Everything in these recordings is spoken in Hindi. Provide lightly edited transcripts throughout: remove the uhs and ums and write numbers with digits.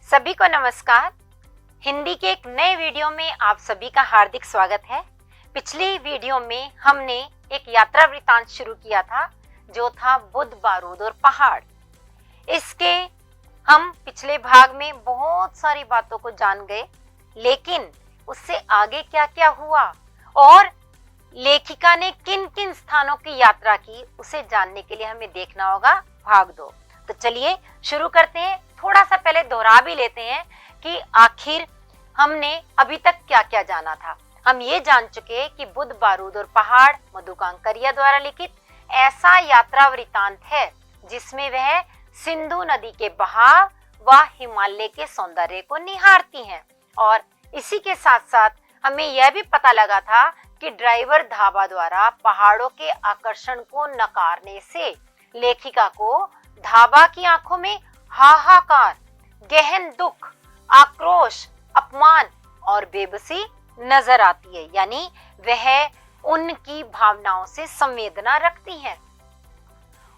सभी को नमस्कार। हिंदी के एक नए वीडियो में आप सभी का हार्दिक स्वागत है। पिछली वीडियो में हमने एक यात्रा वृतांत शुरू किया था जो था बुद्ध, बारूद और पहाड़। इसके हम पिछले भाग में बहुत सारी बातों को जान गए, लेकिन उससे आगे क्या क्या हुआ और लेखिका ने किन किन स्थानों की यात्रा की, उसे जानने के लिए हमें देखना होगा भाग 2। तो चलिए शुरू करते हैं। थोड़ा सा पहले दोहरा भी लेते हैं कि आखिर हमने अभी तक क्या क्या जाना था। हम ये जान चुके कि बुद्ध, बारूद और पहाड़ मधु कांकरिया द्वारा लिखित ऐसा यात्रा वृतांत है जिसमें वह सिंधु नदी के बहाव व हिमालय के सौंदर्य को निहारती हैं। और इसी के साथ साथ हमें यह भी पता लगा था कि ड्राइवर धाबा द्वारा पहाड़ों के आकर्षण को नकारने से लेखिका को धाबा की आंखों में हाहाकार, गहन दुख, आक्रोश, अपमान और बेबसी नजर आती है, यानी वह उनकी भावनाओं से संवेदना रखती हैं।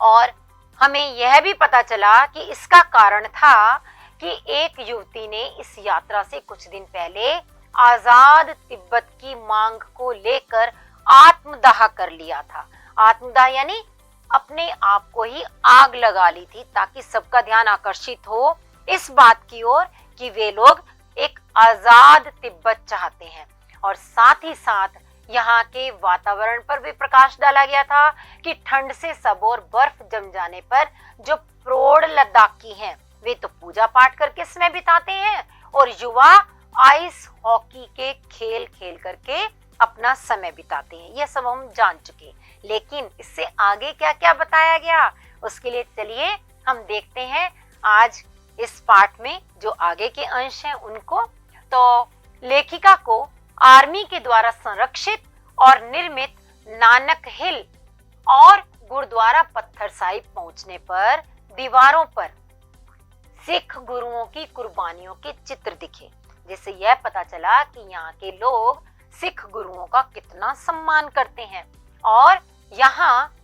और हमें यह भी पता चला कि इसका कारण था कि एक युवती ने इस यात्रा से कुछ दिन पहले आजाद तिब्बत की मांग को लेकर आत्मदाह कर लिया था। आत्मदाह यानी अपने आप को ही आग लगा ली थी, ताकि सबका ध्यान आकर्षित हो इस बात की ओर कि वे लोग एक आजाद तिब्बत चाहते हैं। और साथ ही साथ यहाँ के वातावरण पर भी प्रकाश डाला गया था कि ठंड से सब और बर्फ जम जाने पर जो प्रौढ़ लद्दाखी हैं वे तो पूजा पाठ करके समय बिताते हैं और युवा आइस हॉकी के खेल खेल करके अपना समय बिताते हैं। यह सब हम जान चुके, लेकिन इससे आगे क्या क्या बताया गया उसके लिए चलिए हम देखते हैं आज इस पाठ में जो आगे के अंश हैं उनको। तो लेखिका को आर्मी के द्वारा संरक्षित और निर्मित नानक हिल और गुरुद्वारा पत्थर साहिब पहुंचने पर दीवारों पर सिख गुरुओं की कुर्बानियों के चित्र दिखे, जिससे यह पता चला कि यहाँ के लोग सिख गुरुओं का कितना सम्मान करते हैं। और यहाँ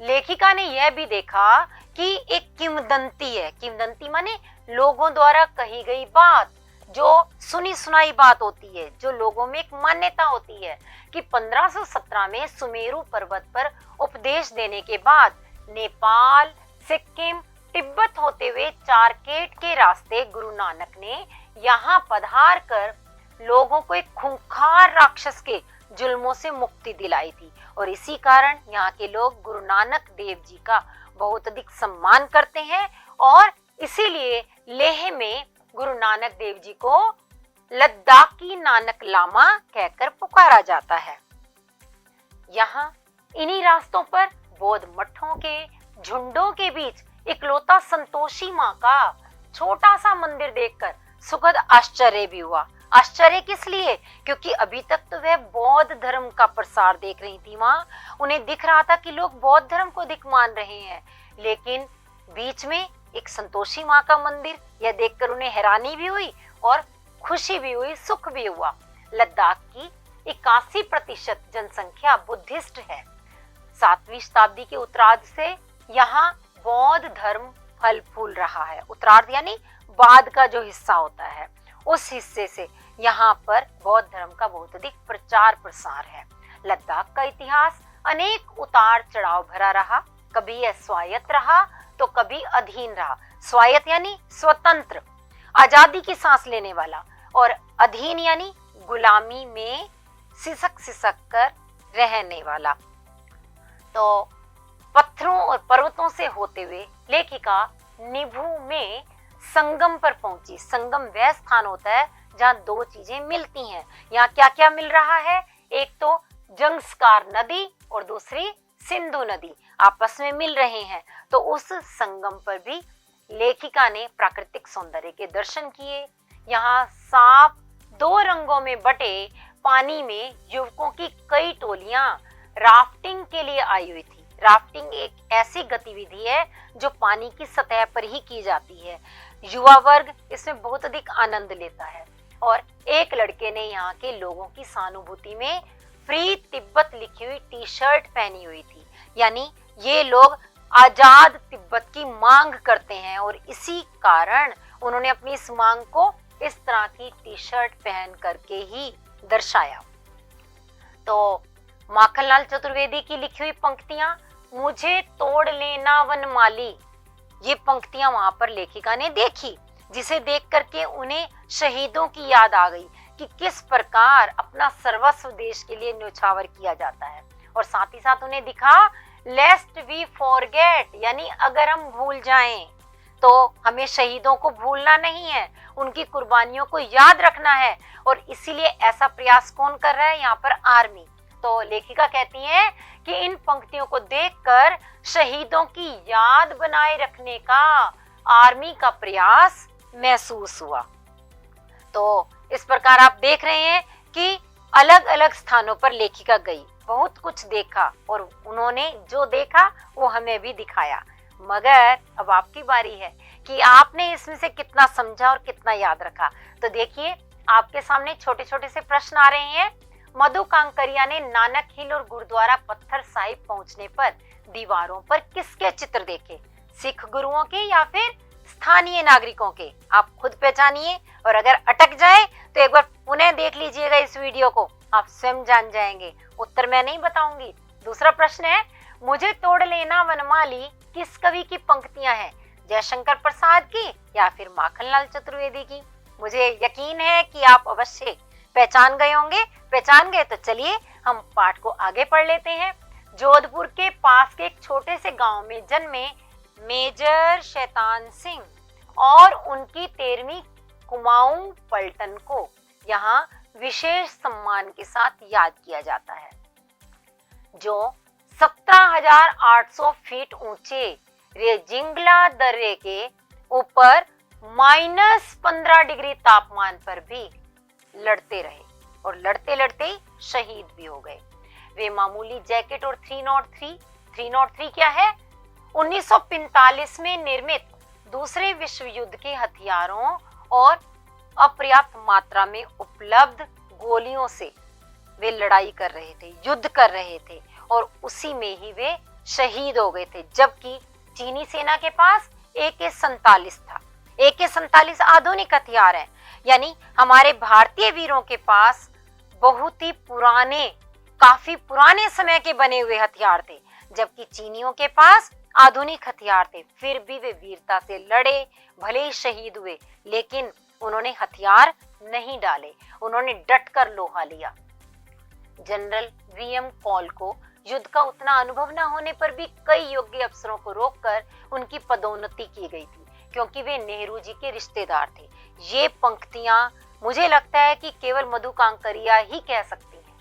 लेखिका ने यह भी देखा कि एक किंवदंती है। किंवदंती माने लोगों द्वारा कही गई बात, जो सुनी सुनाई बात होती है, जो लोगों में एक मान्यता होती है कि 1517 में सुमेरु पर्वत पर उपदेश देने के बाद नेपाल, सिक्किम, तिब्बत होते हुए चारकेट के रास्ते गुरु नानक ने यहाँ पधार कर लोगों को एक खूंखार राक्षस के जुल्मों से मुक्ति दिलाई थी। और इसी कारण यहाँ के लोग गुरु नानक देव जी का बहुत अधिक सम्मान करते हैं और इसीलिए लेह में गुरु नानक देव जी को लद्दाखी नानक लामा कहकर पुकारा जाता है। यहाँ इन्हीं रास्तों पर बौद्ध मठों के झुंडों के बीच इकलौता संतोषी माँ का छोटा सा मंदिर देखकर सुखद आश्चर्य भी हुआ। आश्चर्य किस लिए? क्योंकि अभी तक तो वह बौद्ध धर्म का प्रसार देख रही थी माँ। उन्हें दिख रहा था कि लोग बौद्ध धर्म को अधिक मान रहे हैं, लेकिन बीच में एक संतोषी माँ का मंदिर, यह देखकर उन्हें हैरानी भी हुई और खुशी भी हुई, सुख भी हुआ। लद्दाख की 81% जनसंख्या बुद्धिस्ट है। 7वीं शताब्दी के उत्तरार्ध से यहाँ बौद्ध धर्म फल फूल रहा है। उत्तरार्ध यानी बाद का जो हिस्सा होता है, उस हिस्से से यहाँ पर बौद्ध धर्म का बहुत अधिक प्रचार प्रसार है। लद्दाख का इतिहास अनेक उतार चढ़ाव भरा रहा। कभी यह स्वायत्त रहा तो कभी अधीन रहा। स्वायत्त यानी स्वतंत्र, आजादी की सांस लेने वाला, और अधीन यानी गुलामी में सिसक सिसक कर रहने वाला। तो पत्थरों और पर्वतों से होते हुए लेखिका निभू में संगम पर पहुंची। संगम वह स्थान होता है जहाँ दो चीजें मिलती हैं। यहाँ क्या क्या मिल रहा है? एक तो जंगस्कार नदी और दूसरी सिंधु नदी आपस में मिल रहे हैं। तो उस संगम पर भी लेखिका ने प्राकृतिक सौंदर्य के दर्शन किए। यहाँ साफ 2 रंगों में बटे पानी में युवकों की कई टोलियां राफ्टिंग के लिए आई हुई थी। राफ्टिंग एक ऐसी गतिविधि है जो पानी की सतह पर ही की जाती है। युवा वर्ग इसमें बहुत अधिक आनंद लेता है। और एक लड़के ने यहाँ के लोगों की सहानुभूति में फ्री तिब्बत लिखी हुई टी शर्ट पहनी हुई थी। यानी ये लोग आजाद तिब्बत की मांग करते हैं और इसी कारण उन्होंने अपनी इस मांग को इस तरह की टी शर्ट पहन करके ही दर्शाया। तो माखनलाल चतुर्वेदी की लिखी हुई पंक्तियां, मुझे तोड़ लेना वनमाली, ये पंक्तियां वहां पर लेखिका ने देखी, जिसे देख करके उन्हें शहीदों की याद आ गई कि किस प्रकार अपना सर्वस्व देश के लिए न्यौछावर किया जाता है। और साथ ही साथ उन्हें दिखा लेस्ट वी फॉरगेट, यानी अगर हम भूल जाएं तो हमें शहीदों को भूलना नहीं है, उनकी कुर्बानियों को याद रखना है। और इसीलिए ऐसा प्रयास कौन कर रहा है यहाँ पर? आर्मी। तो लेखिका कहती है कि इन पंक्तियों को देखकर शहीदों की याद बनाए रखने का आर्मी का प्रयास महसूस हुआ। तो इस प्रकार आप देख रहे हैं कि अलग अलग स्थानों पर लेखिका गई, बहुत कुछ देखा और उन्होंने जो देखा वो हमें भी दिखाया। मगर अब आपकी बारी है कि आपने इसमें से कितना समझा और कितना याद रखा। तो देखिए आपके सामने छोटे छोटे से प्रश्न आ रहे हैं। मधु कांकरिया ने नानक हिल और गुरुद्वारा पत्थर साहिब पहुंचने पर दीवारों पर किसके चित्र देखे? सिख गुरुओं के या फिर स्थानीय नागरिकों के? आप खुद पहचानिए और अगर अटक जाए तो एक बार पुनः देख लीजिएगा इस वीडियो को, आप स्वयं जान जाएंगे। उत्तर मैं नहीं बताऊंगी। दूसरा प्रश्न है, मुझे तोड़ लेना वनमाली किस कवि की पंक्तियां हैं? जयशंकर प्रसाद की या फिर माखनलाल चतुर्वेदी की? मुझे यकीन है कि आप अवश्य पहचान गए होंगे। पहचान गए तो चलिए हम पाठ को आगे पढ़ लेते हैं। जोधपुर के पास के एक छोटे से गांव में जन्मे मेजर शैतान सिंह और उनकी 13वीं कुमाऊं पलटन को यहाँ विशेष सम्मान के साथ याद किया जाता है, जो 17,800 फीट ऊंचे रेजिंगला दर्रे के ऊपर -15 डिग्री तापमान पर भी लड़ते रहे और लड़ते लड़ते शहीद भी हो गए। वे मामूली जैकेट और 303 क्या है? 1945 में निर्मित दूसरे विश्व युद्ध के हथियारों और अपर्याप्त मात्रा में उपलब्ध गोलियों से वे लड़ाई कर रहे थे, युद्ध कर रहे थे और उसी में ही वे शहीद हो गए थे। जबकि चीनी सेना के पास AK-47 था। AK-47 आधुनिक हथियार है, यानी हमारे भारतीय वीरों के पास बहुत ही पुराने, काफी पुराने समय के बने हुए हथियार थे, जबकि चीनियों के पास आधुनिक हथियार थे। फिर भी वे वीरता से लड़े, भले ही शहीद हुए, लेकिन उन्होंने हथियार नहीं डाले, उन्होंने डटकर लोहा लिया। जनरल VM कॉल को युद्ध का उतना अनुभव न होने पर भी कई योग्य अफसरों को रोककर उनकी पदोन्नति की गई थी, क्योंकि वे नेहरू जी के रिश्तेदार थे। ये पंक्तियां मुझे लगता है कि केवल मधु कांकरिया ही कह सकती हैं।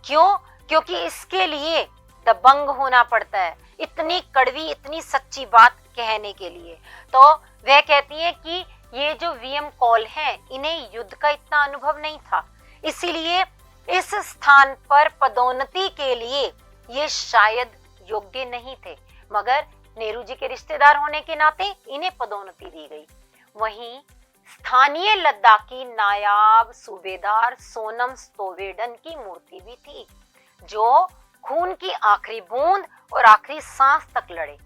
क्यों? क्योंकि इसके लिए दबंग होना पड़ता है, इतनी कड़वी, इतनी सच्ची बात कहने के लिए। तो वह कहती है कि ये जो VM कॉल हैं, इन्हें युद्ध का इतना अनुभव नहीं था, इसीलिए इस स्थान पर पदोन्नति के लिए ये शायद योग्य नहीं थे, मगर नेहरू जी के रिश्तेदार होने के नाते इन्हें पदोन्नति दी गई। वहीं स्थानीय लद्दाखी नायाब सूबेदार सोनम स्तोवेडन की मूर्ति भी थी, जो खून की आखिरी बूंद और आखिरी सांस तक लड़े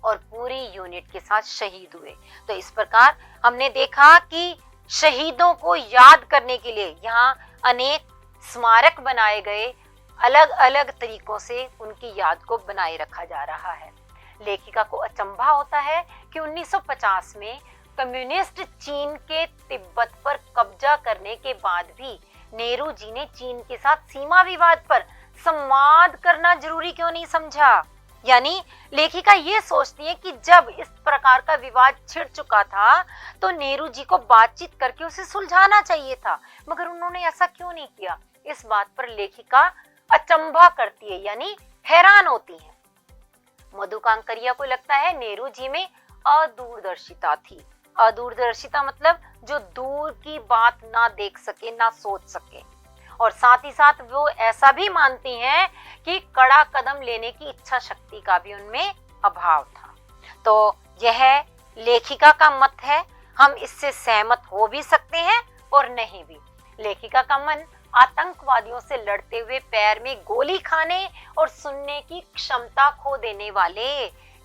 और पूरी यूनिट के साथ शहीद हुए। तो इस प्रकार हमने देखा कि शहीदों को याद करने के लिए यहाँ अनेक स्मारक बनाए गए, अलग अलग तरीकों से उनकी याद को बनाए रखा जा रहा है। लेखिका को अचंभा होता है कि 1950 में कम्युनिस्ट चीन के तिब्बत पर कब्जा करने के बाद भी नेहरू जी ने चीन के साथ सीमा विवाद पर संवाद करना जरूरी क्यों नहीं समझा। यानी लेखिका ये सोचती है कि जब इस प्रकार का विवाद छिड़ चुका था तो नेहरू जी को बातचीत करके उसे सुलझाना चाहिए था, मगर उन्होंने ऐसा क्यों नहीं किया। इस बात पर लेखिका अचंभा करती है, यानी हैरान होती है। मधु कांकरिया को लगता है नेहरू जी में अदूरदर्शिता थी। अदूरदर्शिता मतलब जो दूर की बात ना देख सके, ना सोच सके, और साथ ही साथ वो ऐसा भी मानती हैं कि कड़ा कदम लेने की इच्छा शक्ति का भी उनमें अभाव था। तो यह लेखिका का मत है, हम इससे सहमत हो भी सकते हैं और नहीं भी। लेखिका का मन आतंकवादियों से लड़ते हुए पैर में गोली खाने और सुनने की क्षमता खो देने वाले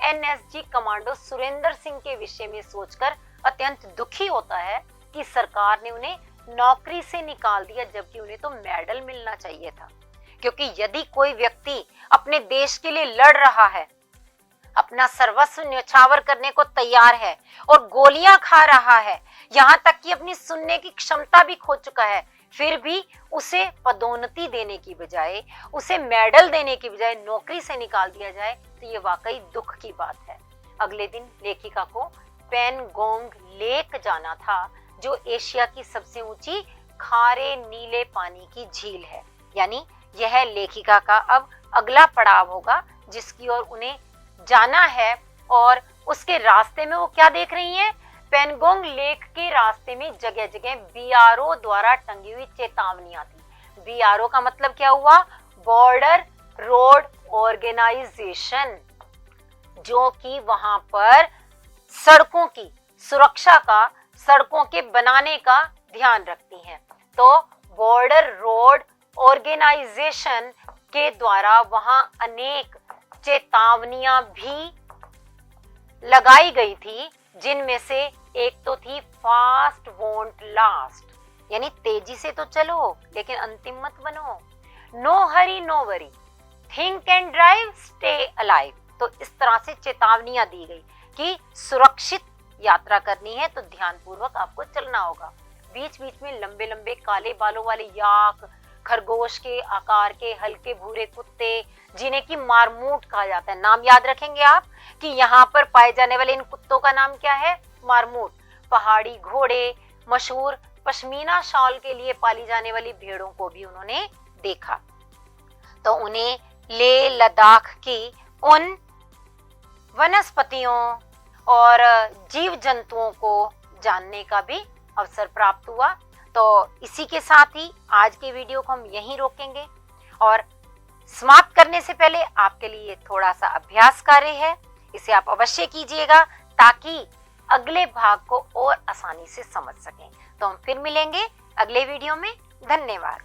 एनएसजी कमांडो सुरेंद्र सिंह के विषय में सोचकर अत्यंत दुखी होता है कि सरकार ने उन्हें नौकरी से निकाल दिया, जबकि उन्हें तो मेडल मिलना चाहिए था। क्योंकि यदि कोई व्यक्ति अपने देश के लिए लड़ रहा है, अपना सर्वस्व न्यौछावर करने को तैयार है और गोलियां खा रहा है, यहाँ तक कि अपनी सुनने की क्षमता भी खो चुका है, फिर भी उसे पदोन्नति देने की बजाय, उसे मेडल देने की बजाय नौकरी से निकाल दिया जाए, तो ये वाकई दुख की बात है। अगले दिन लेखिका को पेनगोंग लेक जाना था, जो एशिया की सबसे ऊंची खारे नीले पानी की झील है। यानी यह लेखिका का अब अगला पड़ाव होगा जिसकी ओर उन्हें जाना है। और उसके रास्ते में वो क्या देख रही हैं? पेनगोंग लेक के रास्ते में जगह जगह बीआरओ द्वारा टंगी हुई चेतावनियां थी। बीआरओ का मतलब क्या हुआ? बॉर्डर रोड ऑर्गेनाइजेशन, जो कि वहां पर सड़कों की सुरक्षा का, सड़कों के बनाने का ध्यान रखती हैं। तो बॉर्डर रोड ऑर्गेनाइजेशन के द्वारा वहां अनेक चेतावनियां भी लगाई गई थी, जिनमें से एक तो थी फास्ट वोंट लास्ट, यानी तेजी से तो चलो लेकिन अंतिम मत बनो। No hurry no worry, think and drive, stay alive. तो इस तरह से चेतावनियां दी गई कि सुरक्षित यात्रा करनी है तो ध्यानपूर्वक आपको चलना होगा। बीच बीच में लंबे लंबे काले बालों वाले याक, खरगोश के आकार के हल्के भूरे कुत्ते, जिन्हें की मारमूट कहा जाता है। नाम याद रखेंगे आप कि यहाँ पर पाए जाने वाले इन कुत्तों का नाम क्या है? मारमूट। पहाड़ी घोड़े, मशहूर पश्मीना शॉल के लिए पाली जाने वाली भेड़ों को भी उन्होंने देखा। तो उन्हें लेह लद्दाख की उन वनस्पतियों और जीव जंतुओं को जानने का भी अवसर प्राप्त हुआ। तो इसी के साथ ही आज के वीडियो को हम यहीं रोकेंगे और समाप्त करने से पहले आपके लिए थोड़ा सा अभ्यास कार्य है, इसे आप अवश्य कीजिएगा ताकि अगले भाग को और आसानी से समझ सकें। तो हम फिर मिलेंगे अगले वीडियो में। धन्यवाद।